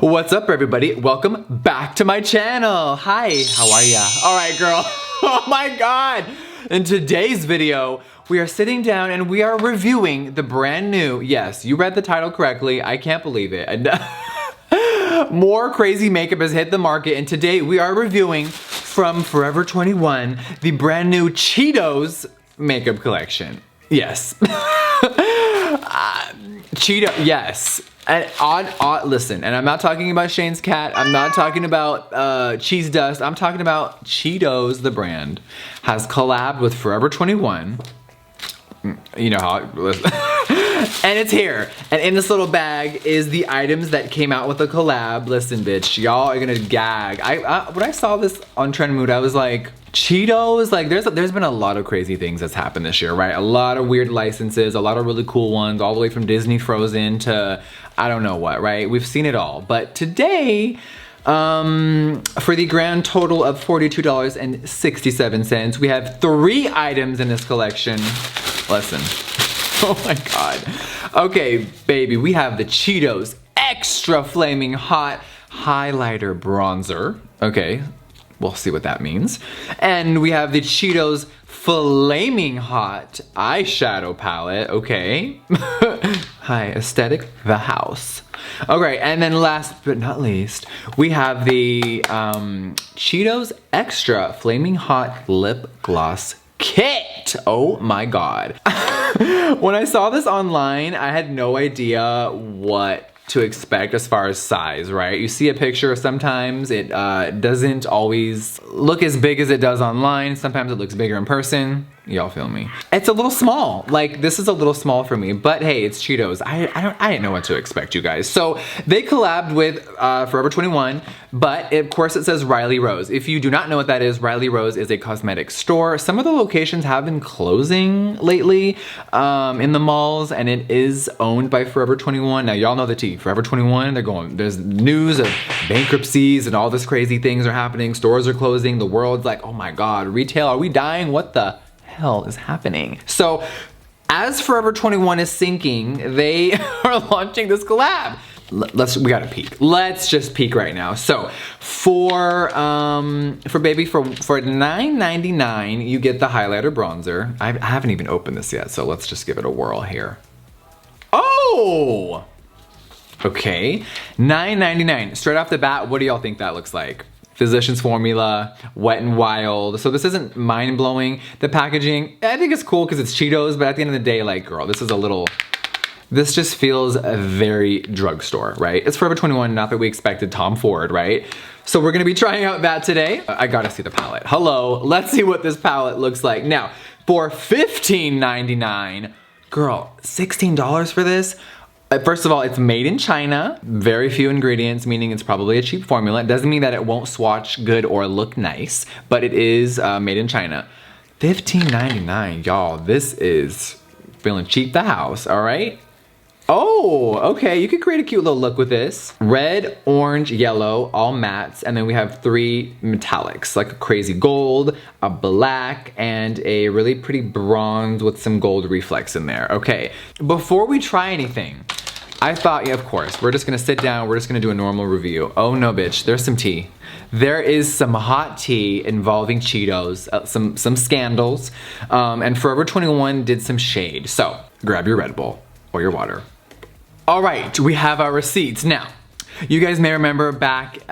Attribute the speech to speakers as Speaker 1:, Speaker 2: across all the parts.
Speaker 1: What's up, everybody? Welcome back to my channel. Hi, how are ya? All right, girl. Oh my God. In today's video, we are sitting down and we are reviewing the brand new, yes, you read the title correctly. I can't believe it. More crazy makeup has hit the market, and today we are reviewing from Forever 21 the brand new Cheetos makeup collection. Yes. Yes. And listen, and I'm not talking about Shane's cat. I'm not talking about cheese dust. I'm talking about Cheetos, the brand, has collabed with Forever 21. You know how, and it's here. And in this little bag is the items that came out with the collab. Listen, bitch, y'all are gonna gag. When I saw this on Trend Mood, I was like, Cheetos, like there's been a lot of crazy things that's happened this year, right? A lot of weird licenses, a lot of really cool ones, all the way from Disney Frozen to I don't know what, right? We've seen it all. But today, for the grand total of $42.67, we have 3 items in this collection. Listen. Oh my God. Okay, baby, we have the Cheetos Extra Flaming Hot Highlighter Bronzer. Okay, we'll see what that means. And we have the Cheetos Flaming Hot Eyeshadow Palette. Okay. Hi, aesthetic, the house. Okay, and then last but not least, we have the Cheetos Extra Flaming Hot Lip Gloss Kit. Oh my God. When I saw this online, I had no idea what to expect as far as size, right? You see a picture, sometimes it doesn't always look as big as it does online. Sometimes it looks bigger in person. Y'all feel me? It's a little small. Like, this is a little small for me, but hey, it's Cheetos. I didn't know what to expect, you guys. So they collabed with Forever 21, but of course it says Riley Rose. If you do not know what that is, Riley Rose is a cosmetic store. Some of the locations have been closing lately in the malls, and it is owned by Forever 21. Now y'all know the tea. Forever 21, there's news of bankruptcies and all this crazy things are happening. Stores are closing. The world's like, oh my God, retail, are we dying? What the hell is happening? So as Forever 21 is sinking, they are launching this collab. We gotta peek. Let's just peek right now. So for $9.99, you get the highlighter bronzer. I haven't even opened this yet, so let's just give it a whirl here. Oh! Okay, $9.99. Straight off the bat, what do y'all think that looks like? Physicians Formula, Wet n Wild. So this isn't mind-blowing. The packaging, I think it's cool because it's Cheetos, but at the end of the day, like, girl, this just feels a very drugstore, right? It's Forever 21, not that we expected Tom Ford, right? So we're gonna be trying out that today. I gotta see the palette. Hello, let's see what this palette looks like. Now, for $15.99, girl, $16 for this? First of all, it's made in China. Very few ingredients, meaning it's probably a cheap formula. It doesn't mean that it won't swatch good or look nice, but it is made in China. $15.99, y'all. This is feeling cheap the house, all right? Oh, okay, you could create a cute little look with this. Red, orange, yellow, all mattes, and then we have 3 metallics, like a crazy gold, a black, and a really pretty bronze with some gold reflex in there. Okay, before we try anything, I thought, yeah, of course, we're just gonna sit down, we're just gonna do a normal review. Oh no, bitch, there's some tea. There is some hot tea involving Cheetos, some scandals, and Forever 21 did some shade. So, grab your Red Bull or your water. All right, we have our receipts. Now, you guys may remember back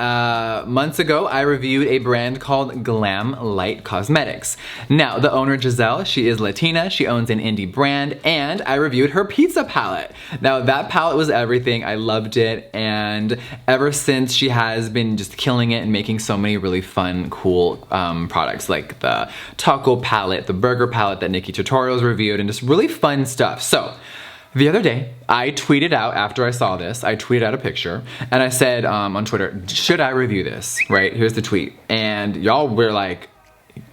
Speaker 1: months ago, I reviewed a brand called Glam Light Cosmetics. Now, the owner, Giselle, she is Latina, she owns an indie brand, and I reviewed her pizza palette. Now, that palette was everything, I loved it, and ever since she has been just killing it and making so many really fun, cool products, like the taco palette, the burger palette that Nikki Tutorials reviewed, and just really fun stuff. So, the other day, I tweeted out, after I saw this, I tweeted out a picture, and I said on Twitter, should I review this, right? Here's the tweet. And y'all were like,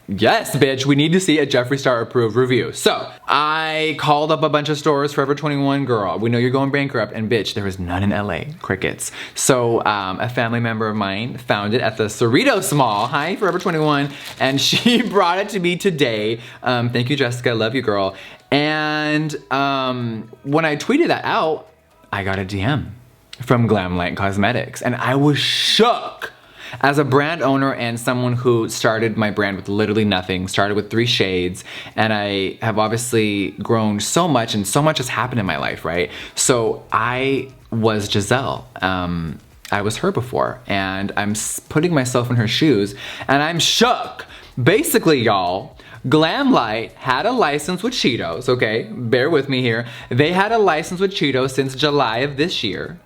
Speaker 1: yes, bitch, we need to see a Jeffree Star approved review. So I called up a bunch of stores, Forever 21, girl, we know you're going bankrupt, and bitch, there was none in LA, crickets. So a family member of mine found it at the Cerritos Mall, hi, Forever 21, and she brought it to me today. Thank you, Jessica, love you, girl. And when I tweeted that out, I got a DM. from Glamlight Cosmetics. And I was shook. As a brand owner and someone who started my brand with literally nothing, started with 3 shades, and I have obviously grown so much, and so much has happened in my life, right? So I was Giselle. I was her before, and I'm putting myself in her shoes, and I'm shook. Basically, y'all, Glamlight had a license with Cheetos, okay? Bear with me here. They had a license with Cheetos since July of this year.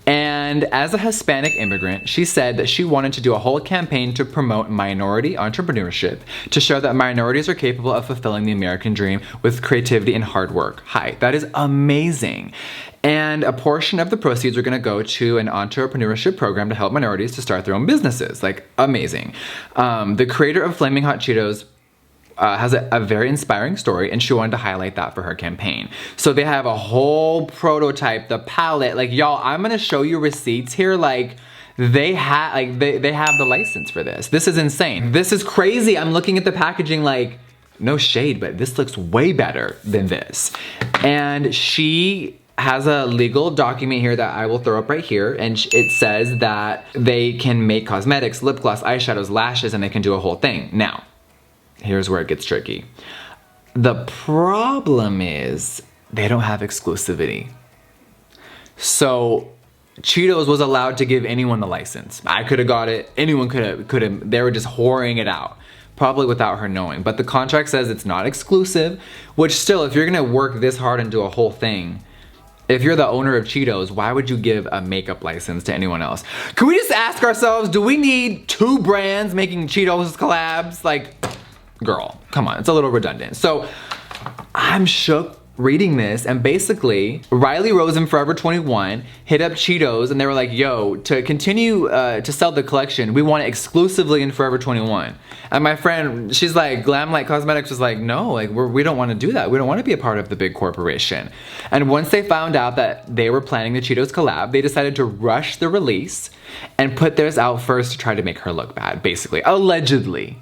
Speaker 1: And as a Hispanic immigrant, she said that she wanted to do a whole campaign to promote minority entrepreneurship, to show that minorities are capable of fulfilling the American dream with creativity and hard work. Hi, that is amazing. And a portion of the proceeds are gonna go to an entrepreneurship program to help minorities to start their own businesses. Like, amazing. The creator of Flaming Hot Cheetos has a very inspiring story, and she wanted to highlight that for her campaign. So they have a whole prototype, the palette. Like, y'all, I'm gonna show you receipts here. Like, they have the license for this. This is insane. This is crazy. I'm looking at the packaging like, no shade, but this looks way better than this. And she has a legal document here that I will throw up right here, and it says that they can make cosmetics, lip gloss, eyeshadows, lashes, and they can do a whole thing. Now, here's where it gets tricky. The problem is they don't have exclusivity. So Cheetos was allowed to give anyone the license. I could have got it, anyone could have, they were just whoring it out, probably without her knowing. But the contract says it's not exclusive, which still, if you're gonna work this hard and do a whole thing, if you're the owner of Cheetos, why would you give a makeup license to anyone else? Can we just ask ourselves, do we need 2 brands making Cheetos collabs? Like, girl, come on, it's a little redundant. So I'm shook reading this, and basically Riley Rose and Forever 21 hit up Cheetos, and they were like, yo, to continue to sell the collection, we want it exclusively in Forever 21. And my friend, she's like, Glamlight Cosmetics was like, no, like we don't want to do that. We don't want to be a part of the big corporation. And once they found out that they were planning the Cheetos collab, they decided to rush the release and put theirs out first to try to make her look bad, basically, allegedly.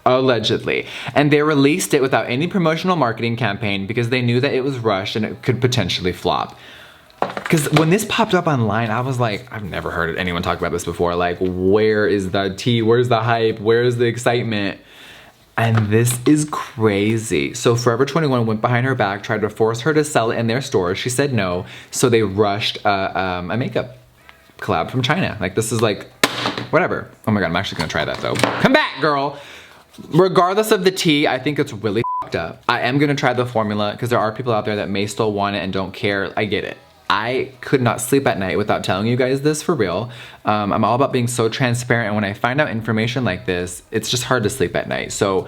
Speaker 1: And they released it without any promotional marketing campaign because they knew that it was rushed and it could potentially flop. Because when this popped up online, I was like, I've never heard anyone talk about this before. Like, where is the tea? Where's the hype? Where's the excitement? And this is crazy. So Forever 21 went behind her back, tried to force her to sell it in their stores. She said no. So they rushed a makeup collab from China. Like, this is like, whatever. Oh my God, I'm actually gonna try that though. Come back, girl. Regardless of the tea, I think it's really fucked up. I am gonna try the formula because there are people out there that may still want it and don't care. I get it. I could not sleep at night without telling you guys this, for real. I'm all about being so transparent, and when I find out information like this, it's just hard to sleep at night. So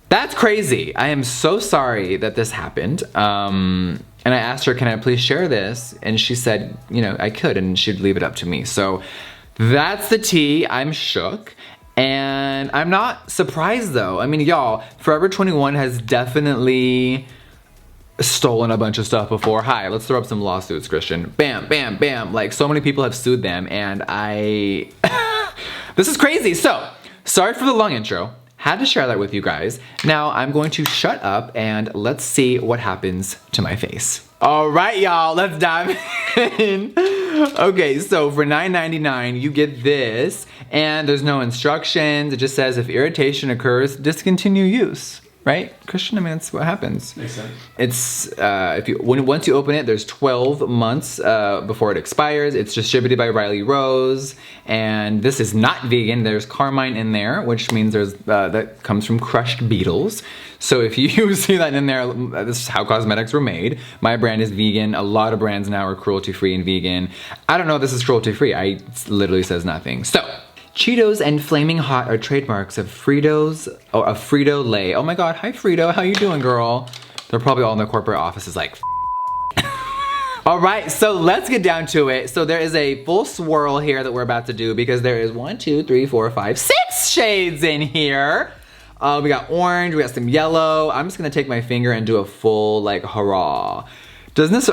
Speaker 1: that's crazy. I am so sorry that this happened. And I asked her, can I please share this? And she said, you know, I could, and she'd leave it up to me. So that's the tea. I'm shook. And I'm not surprised though. I mean, y'all, Forever 21 has definitely stolen a bunch of stuff before. Hi, let's throw up some lawsuits, Christian. Bam, bam, bam. Like, so many people have sued them, and this is crazy. So, sorry for the long intro. Had to share that with you guys. Now, I'm going to shut up and let's see what happens to my face. All right, y'all, let's dive in. Okay, so for $9.99, you get this, and there's no instructions. It just says if irritation occurs, discontinue use. Right, Christian? I mean, that's what happens.
Speaker 2: Makes sense.
Speaker 1: It's once you open it, there's 12 months before it expires. It's distributed by Riley Rose, and this is not vegan. There's carmine in there, which means there's that comes from crushed beetles. So if you see that in there, this is how cosmetics were made. My brand is vegan. A lot of brands now are cruelty-free and vegan. I don't know if this is cruelty-free. It literally says nothing. So, Cheetos and Flaming Hot are trademarks of Frito-Lay. Oh my God, hi Frito, how you doing, girl? They're probably all in their corporate offices like, All right, so let's get down to it. So there is a full swirl here that we're about to do because there is 1, 2, 3, 4, 5, 6 shades in here. We got orange, we got some yellow. I'm just gonna take my finger and do a full like hurrah. Doesn't this,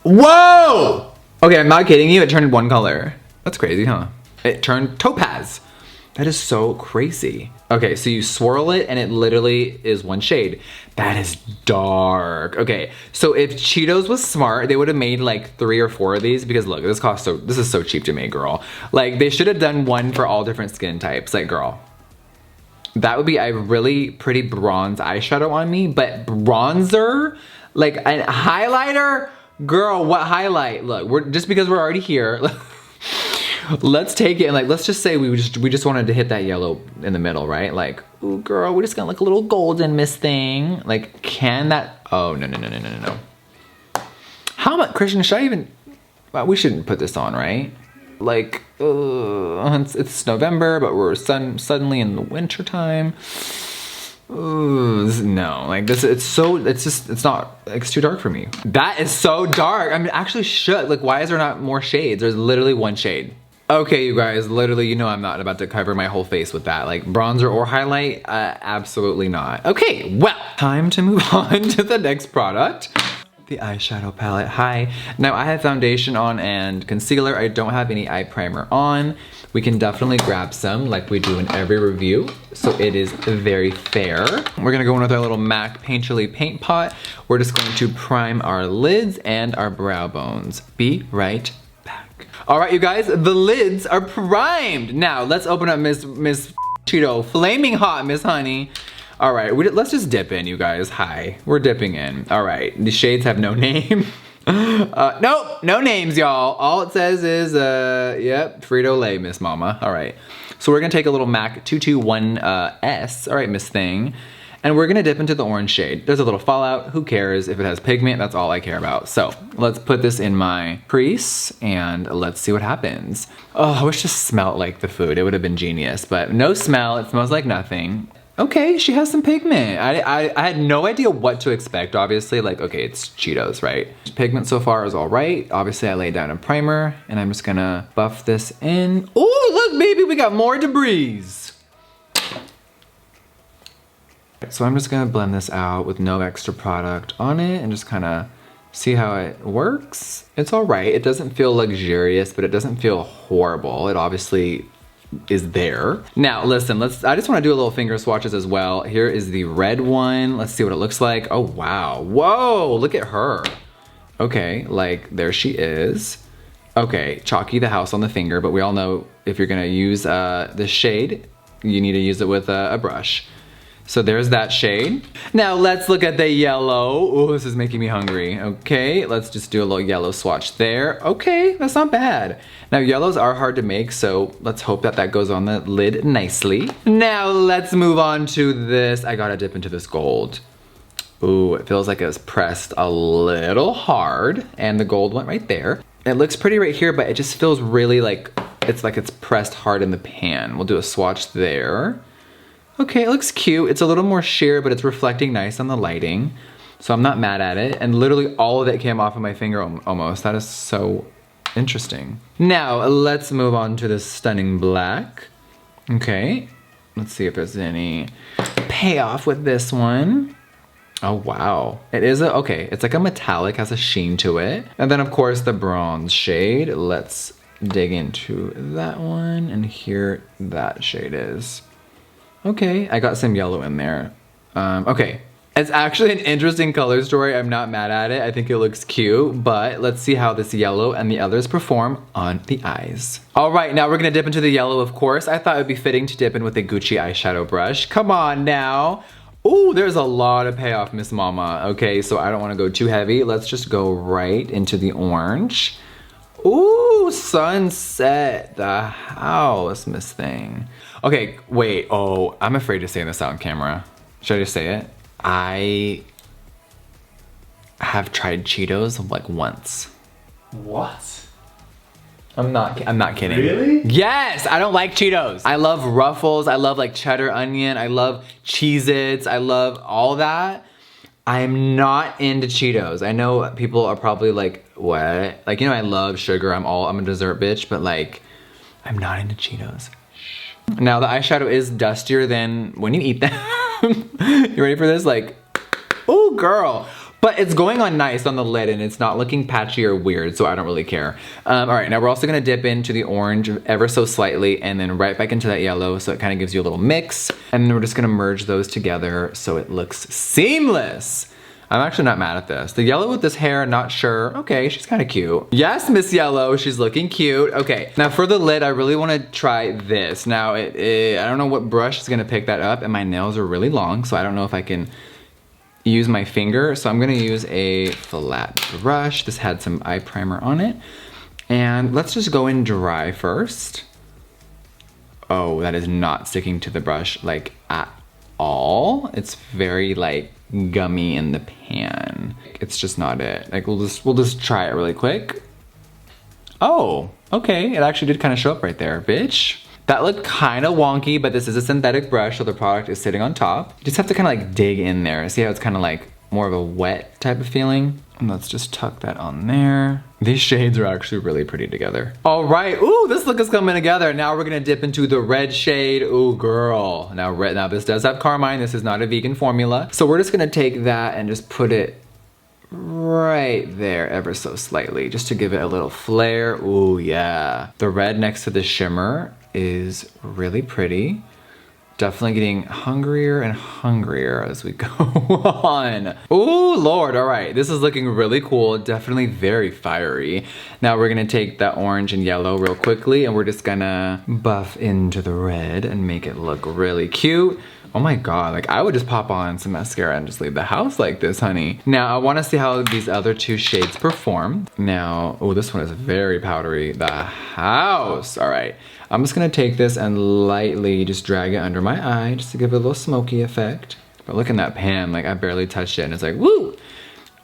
Speaker 1: whoa! Okay, I'm not kidding you, it turned one color. That's crazy, huh? It turned topaz. That is so crazy. Okay, so you swirl it and it literally is one shade. That is dark. Okay, so if Cheetos was smart, they would have made like 3 or 4 of these because look, this is so cheap to make, girl. Like they should have done one for all different skin types, like girl. That would be a really pretty bronze eyeshadow on me, but bronzer, like a highlighter, girl, what highlight? Look, just because we're already here, let's take it and like, let's just say we just wanted to hit that yellow in the middle, right? Like, ooh, girl, we're just gonna look a little golden, Miss Thing. Like, can that? Oh no. How much, Christian? Should I even? Well, we shouldn't put this on, right? Like, it's November, but we're suddenly in the winter time. No, like this, it's too dark for me. That is so dark. I'm actually shook. Like, why is there not more shades? There's literally one shade. Okay, you guys, literally, you know I'm not about to cover my whole face with that. Like, bronzer or highlight, absolutely not. Okay, well, time to move on to the next product. The eyeshadow palette. Hi. Now I have foundation on and concealer. I don't have any eye primer on. We can definitely grab some like we do in every review. So it is very fair. We're gonna go in with our little MAC Painterly paint pot. We're just going to prime our lids and our brow bones. Be right back. All right, you guys, the lids are primed. Now let's open up Miss Cheeto, flaming hot Miss Honey. All right, let's just dip in, you guys. Hi, we're dipping in. All right, the shades have no name. Nope, no names, y'all. All it says is, yep, Frito-Lay, Miss Mama. All right, so we're gonna take a little MAC 221S, all right, Miss Thing, and we're gonna dip into the orange shade. There's a little fallout, who cares? If it has pigment, that's all I care about. So let's put this in my crease and let's see what happens. Oh, I wish this smelled like the food. It would have been genius, but no smell, it smells like nothing. Okay, she has some pigment. I had no idea what to expect, obviously. Like, okay, it's Cheetos, right? Pigment so far is all right. Obviously, I laid down a primer, and I'm just gonna buff this in. Oh, look, baby, we got more debris. So I'm just gonna blend this out with no extra product on it and just kind of see how it works. It's all right. It doesn't feel luxurious, but it doesn't feel horrible. It obviously is there. Now listen, I just want to do a little finger swatches as well. Here is the red one. Let's see what it looks like. Oh wow, whoa, look at her. Okay, like there she is. Okay, chalky the house on the finger, but we all know if you're gonna use this shade, you need to use it with a brush. So there's that shade. Now let's look at the yellow. Oh, this is making me hungry. Okay, let's just do a little yellow swatch there. Okay, that's not bad. Now yellows are hard to make, so let's hope that that goes on the lid nicely. Now let's move on to this. I gotta dip into this gold. Ooh, it feels like it was pressed a little hard and the gold went right there. It looks pretty right here, but it just feels really like it's pressed hard in the pan. We'll do a swatch there. Okay, it looks cute. It's a little more sheer, but it's reflecting nice on the lighting. So I'm not mad at it. And literally all of it came off of my finger almost. That is so interesting. Now, let's move on to this stunning black. Okay, let's see if there's any payoff with this one. Oh, wow. It is okay, it's like a metallic, has a sheen to it. And then of course the bronze shade. Let's dig into that one. And here that shade is. Okay, I got some yellow in there. Okay, it's actually an interesting color story. I'm not mad at it. I think it looks cute, but let's see how this yellow and the others perform on the eyes. All right, now we're gonna dip into the yellow, of course. I thought it would be fitting to dip in with a Gucci eyeshadow brush. Come on now. Ooh, there's a lot of payoff, Miss Mama. Okay, so I don't wanna go too heavy. Let's just go right into the orange. Ooh, sunset the house, Miss Thing. Okay, wait, oh, I'm afraid to say this out on camera. Should I just say it? I have tried Cheetos like once.
Speaker 2: What?
Speaker 1: I'm not kidding.
Speaker 2: Really?
Speaker 1: Yes, I don't like Cheetos. I love Ruffles, I love like cheddar onion, I love Cheez-Its, I love all that. I'm not into Cheetos. I know people are probably like, what? Like, you know, I love sugar, I'm a dessert bitch, but like, I'm not into Cheetos. Shh. Now the eyeshadow is dustier than when you eat them. You ready for this? Like, oh girl, But it's going on nice on the lid and it's not looking patchy or weird, so I don't really care. All right, now we're also gonna dip into the orange ever so slightly and then right back into that yellow so it kind of gives you a little mix. And then we're just gonna merge those together so it looks seamless. I'm actually not mad at this. The yellow with this hair, not sure. Okay, she's kind of cute. Yes, Miss Yellow, she's looking cute. Okay, now for the lid, I really want to try this. Now, I don't know what brush is gonna pick that up, and my nails are really long, so I don't know if I can use my finger. So I'm gonna use a flat brush. This had some eye primer on it. And let's just go in dry first. Oh, that is not sticking to the brush like at all. It's very like gummy in the pan. It's just not it. Like we'll just try it really quick. Oh, okay. It actually did kind of show up right there, bitch. That looked kind of wonky, but this is a synthetic brush, so the product is sitting on top. You just have to kind of like dig in there. See how it's kind of like more of a wet type of feeling? And let's just tuck that on there. These shades are actually really pretty together. All right, ooh, this look is coming together. Now we're gonna dip into the red shade. Ooh, girl. Now this does have carmine. This is not a vegan formula. So we're just gonna take that and just put it right there ever so slightly, just to give it a little flare. Ooh, yeah. The red next to the shimmer is really pretty. Definitely getting hungrier and hungrier as we go on. Ooh, Lord, all right. This is looking really cool. Definitely very fiery. Now we're gonna take that orange and yellow real quickly and we're just gonna buff into the red and make it look really cute. Oh my God, like I would just pop on some mascara and just leave the house like this, honey. Now I wanna see how these other two shades perform. Now, oh, this one is very powdery. The house, all right. I'm just gonna take this and lightly just drag it under my eye just to give it a little smoky effect. But look in that pan, like I barely touched it and it's like, woo!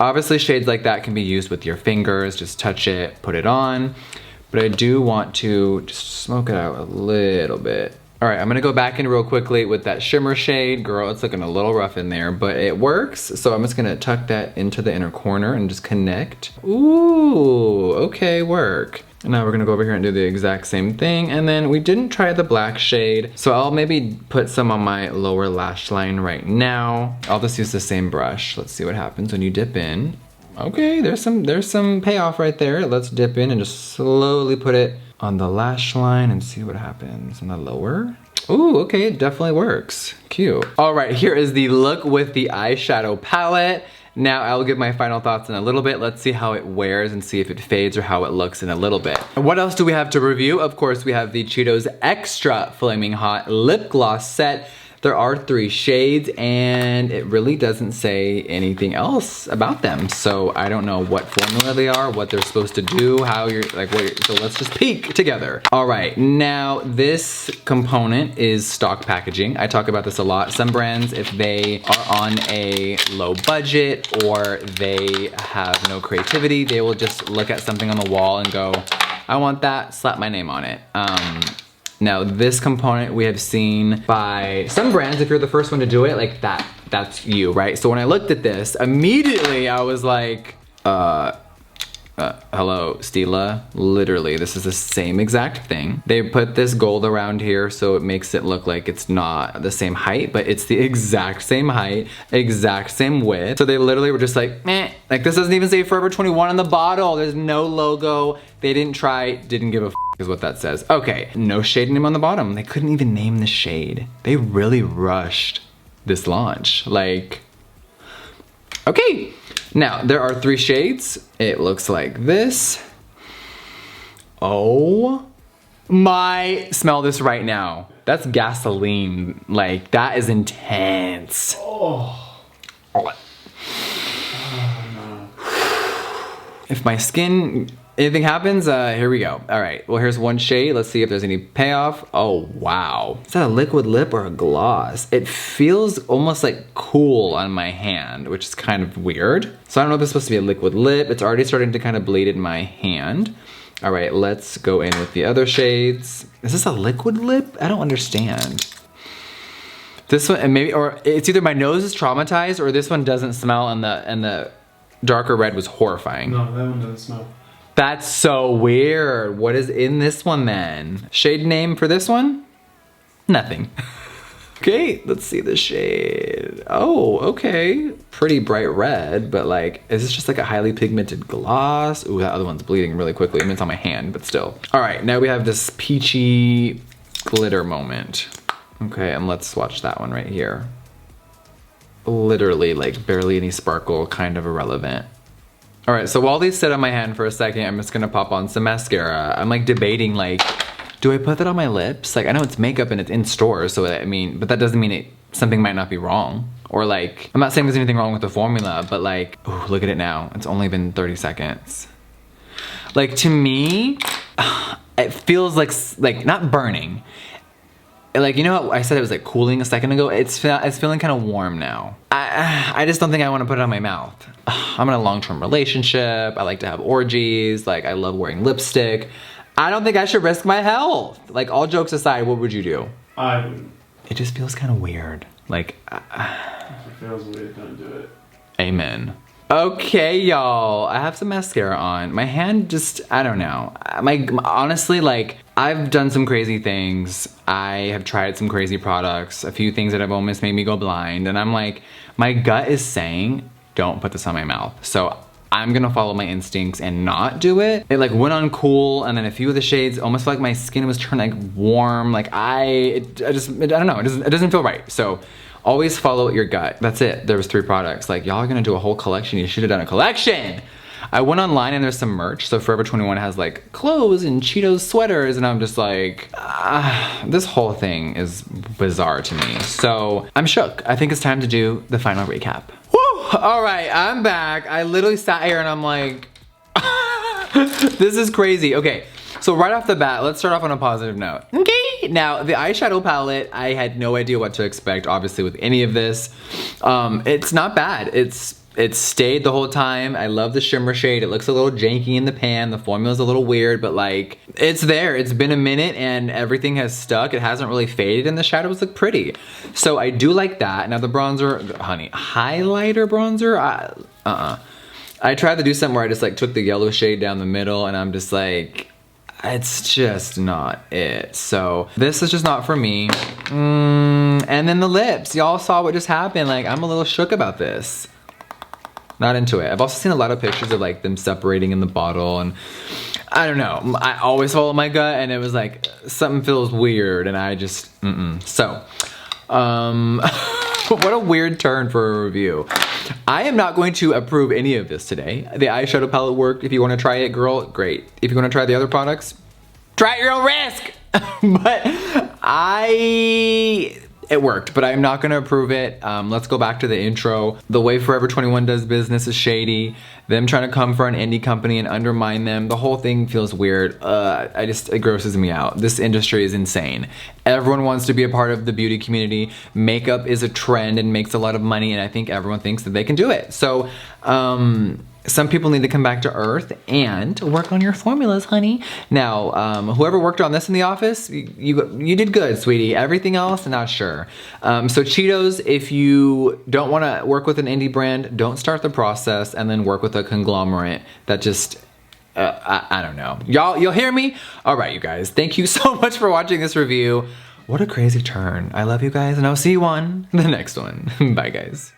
Speaker 1: Obviously shades like that can be used with your fingers, just touch it, put it on. But I do want to just smoke it out a little bit. All right, I'm gonna go back in real quickly with that shimmer shade. Girl, it's looking a little rough in there, but it works. So I'm just gonna tuck that into the inner corner and just connect. Ooh, okay, work. And now we're gonna go over here and do the exact same thing. And then we didn't try the black shade. So I'll maybe put some on my lower lash line right now. I'll just use the same brush. Let's see what happens when you dip in. Okay, there's some payoff right there. Let's dip in and just slowly put it on the lash line and see what happens on the lower. Ooh, okay, it definitely works. Cute. All right, here is the look with the eyeshadow palette. Now I'll give my final thoughts in a little bit. Let's see how it wears and see if it fades or how it looks in a little bit. What else do we have to review? Of course, we have the Cheetos Extra Flaming Hot Lip Gloss Set. There are 3 shades and it really doesn't say anything else about them. So I don't know what formula they are, what they're supposed to do, how you're like, so let's just peek together. All right, now this component is stock packaging. I talk about this a lot. Some brands, if they are on a low budget or they have no creativity, they will just look at something on the wall and go, I want that, slap my name on it. Now this component we have seen by some brands, if you're the first one to do it, like that's you, right? So when I looked at this, immediately I was like, hello, Stila. Literally, this is the same exact thing. They put this gold around here so it makes it look like it's not the same height, but it's the exact same height, exact same width. So they literally were just like, meh. Like this doesn't even say Forever 21 on the bottle. There's no logo. They didn't try, didn't give a f is what that says. Okay, no shade name on the bottom. They couldn't even name the shade. They really rushed this launch. Like, okay. Now, there are 3 shades. It looks like this. Oh my, smell this right now. That's gasoline. Like, that is intense. Oh. If my skin, anything happens, here we go. All right, well here's one shade. Let's see if there's any payoff. Oh, wow. Is that a liquid lip or a gloss? It feels almost like cool on my hand, which is kind of weird. So I don't know if it's supposed to be a liquid lip. It's already starting to kind of bleed in my hand. All right, let's go in with the other shades. Is this a liquid lip? I don't understand. This one, and maybe, or it's either my nose is traumatized or this one doesn't smell and the darker red was horrifying.
Speaker 2: No, that one doesn't smell.
Speaker 1: That's so weird. What is in this one then? Shade name for this one? Nothing. Okay, let's see the shade. Oh, okay. Pretty bright red, but like, is this just like a highly pigmented gloss? Ooh, that other one's bleeding really quickly. I mean, it's on my hand, but still. All right, now we have this peachy glitter moment. Okay, and let's swatch that one right here. Literally like barely any sparkle, kind of irrelevant. All right, so while these sit on my hand for a second, I'm just gonna pop on some mascara. I'm like debating like, do I put that on my lips? Like, I know it's makeup and it's in stores, so I mean, but that doesn't mean something might not be wrong. Or like, I'm not saying there's anything wrong with the formula, but like, ooh, look at it now. It's only been 30 seconds. Like, to me, it feels like not burning. Like, you know how I said it was like cooling a second ago? It's feeling kind of warm now. I just don't think I want to put it on my mouth. I'm in a long-term relationship. I like to have orgies. Like, I love wearing lipstick. I don't think I should risk my health. Like, all jokes aside, what would you do?
Speaker 2: I wouldn't.
Speaker 1: It just feels kind of weird. Like,
Speaker 2: If it feels weird, don't do it.
Speaker 1: Amen. Okay, y'all, I have some mascara on. My hand just, I don't know. Honestly, like, I've done some crazy things. I have tried some crazy products, a few things that have almost made me go blind. And I'm like, my gut is saying, don't put this on my mouth. So I'm gonna follow my instincts and not do it. It like went on cool, and then a few of the shades almost felt like my skin was turning like warm. Like I don't know, it doesn't feel right. So always follow your gut. That's it. There was 3 products. Like, y'all are gonna do a whole collection. You should have done a collection. I went online and there's some merch. So Forever 21 has like clothes and Cheetos sweaters, and I'm just like, this whole thing is bizarre to me. So I'm shook. I think it's time to do the final recap. Woo! All right, I'm back. I literally sat here and I'm like, this is crazy. Okay, so right off the bat, let's start off on a positive note. Okay, now the eyeshadow palette, I had no idea what to expect, obviously, with any of this. It's not bad. It's stayed the whole time. I love the shimmer shade. It looks a little janky in the pan. The formula's a little weird, but like, it's there. It's been a minute and everything has stuck. It hasn't really faded and the shadows look pretty. So I do like that. Now the bronzer, honey, highlighter bronzer, I tried to do something where I just like took the yellow shade down the middle, and I'm just like, it's just not it. So this is just not for me. And then the lips, y'all saw what just happened. Like, I'm a little shook about this. Not into it. I've also seen a lot of pictures of like them separating in the bottle, and I don't know. I always follow my gut, and it was like, something feels weird, and I just, So, what a weird turn for a review. I am not going to approve any of this today. The eyeshadow palette worked. If you want to try it, girl, great. If you want to try the other products, try at your own risk. But it worked, but I'm not gonna approve it. Let's go back to the intro. The way Forever 21 does business is shady. Them trying to come for an indie company and undermine them, the whole thing feels weird. It grosses me out. This industry is insane. Everyone wants to be a part of the beauty community. Makeup is a trend and makes a lot of money, and I think everyone thinks that they can do it. So, some people need to come back to earth and work on your formulas, honey. Now, whoever worked on this in the office, you did good, sweetie. Everything else, not sure. So Cheetos, if you don't want to work with an indie brand, don't start the process and then work with a conglomerate that just, I don't know. You'll hear me? All right, you guys. Thank you so much for watching this review. What a crazy turn. I love you guys, and I'll see you on the next one. Bye, guys.